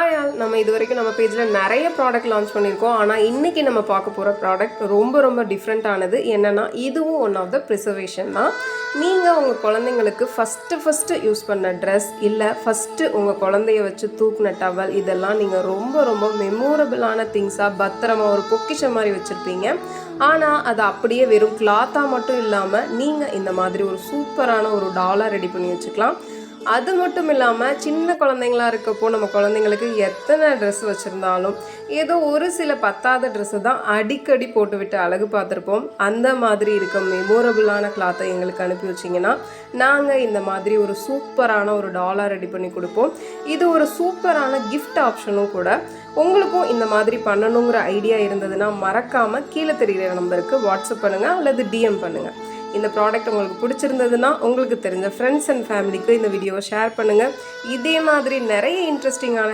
Hi all, நம்ம இது வரைக்கும் நம்ம பேஜில் நிறைய ப்ராடக்ட் லான்ச் பண்ணியிருக்கோம். ஆனால் இன்றைக்கி நம்ம பார்க்க போகிற ப்ராடக்ட் ரொம்ப டிஃப்ரெண்ட்டானது. என்னென்னா இதுவும் ஒன் ஆஃப் த ப்ரிசர்வேஷன் தான். நீங்கள் உங்கள் குழந்தைங்களுக்கு ஃபஸ்ட்டு யூஸ் பண்ண ட்ரெஸ் இல்லை ஃபஸ்ட்டு உங்கள் குழந்தைய வச்சு தூக்குன டவல், இதெல்லாம் நீங்கள் ரொம்ப மெமோரபிளான திங்ஸாக பத்திரமா ஒரு பொக்கிஷம் மாதிரி வச்சுருப்பீங்க. ஆனால் அது அப்படியே வெறும் கிளாத்தாக மட்டும் இல்லாமல் நீங்கள் இந்த மாதிரி ஒரு சூப்பரான ஒரு டாலாக ரெடி பண்ணி வச்சுக்கலாம். அது மட்டும் இல்லாமல் சின்ன குழந்தைங்களாக இருக்கப்போ நம்ம குழந்தைங்களுக்கு எத்தனை ட்ரெஸ் வச்சுருந்தாலும் ஏதோ ஒரு சில பத்தாத ட்ரெஸ்ஸு தான் அடிக்கடி போட்டுவிட்டு அழகு பார்த்துருப்போம். அந்த மாதிரி இருக்க மெமோரபுளான கிளாத்தை எங்களுக்கு அனுப்பி வச்சிங்கன்னா நாங்கள் இந்த மாதிரி ஒரு சூப்பரான ஒரு டாலாக ரெடி பண்ணி கொடுப்போம். இது ஒரு சூப்பரான கிஃப்ட் ஆப்ஷனும் கூட. உங்களுக்கும் இந்த மாதிரி பண்ணணுங்கிற ஐடியா இருந்ததுன்னா மறக்காமல் கீழே தெரிகிற நம்பருக்கு வாட்ஸ்அப் பண்ணுங்கள் அல்லது டிஎம் பண்ணுங்கள். இந்த ப்ராடக்ட் உங்களுக்கு பிடிச்சிருந்ததுன்னா உங்களுக்கு தெரிஞ்ச ஃப்ரெண்ட்ஸ் அண்ட் ஃபேமிலிக்கு இந்த வீடியோவை ஷேர் பண்ணுங்கள். இதே மாதிரி நிறைய இன்ட்ரெஸ்டிங்கான